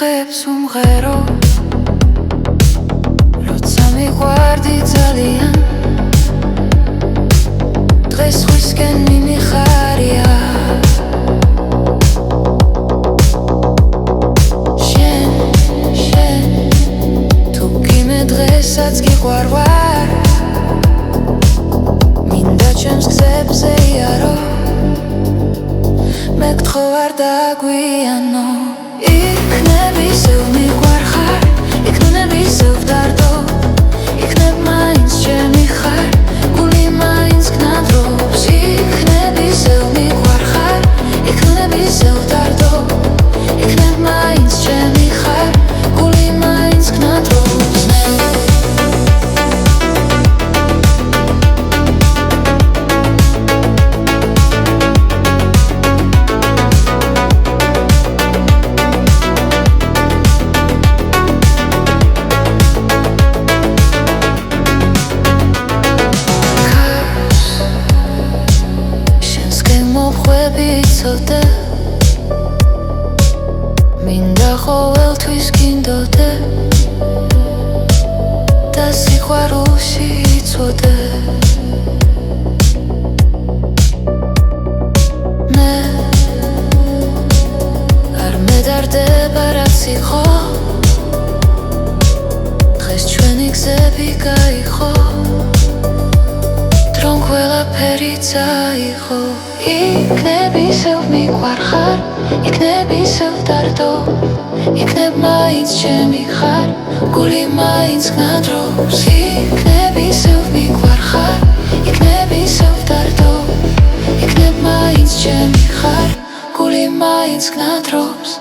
იღებს უმღერო როცა მიყვარდი ძალიან დღეს სხვისკენ მიმიხარია შენ თუ გიმე დღესაც გიყვარვარ მინდა ჩემს გზებზე იარო მე გთხოვ არ დაგვიანო იქნებ ისევ მიყვარხარ იქნებ ისევ ვდარდო იქნებ მაინც ჩემი ხარ გული მაინც გნადრობს იქნებ ისევ მიყვარხარ იქნებ ისევ ვდარდო იქნებ მაინც ჩემი ხარ გული მაინც გნადრობს ცოტა მინდა ყოველთვის გინდოდე და სიყვარულში იცოდე მე არ მედარდება რაც იყო დღეს ჩვენი გზები გაიღო დრომ ყველაფერი წაიღო იქნებ ისევ მიყვარხარ იქნებ ისევ ვდარდო იქნებ მაინც ჩემი ხარ გული მაინც გნადრობს იქნებ ისევ მიყვარხარ იქნებ ისევ ვდარდო იქნებ მაინც ჩემი ხარ გული მაინც გნადრობს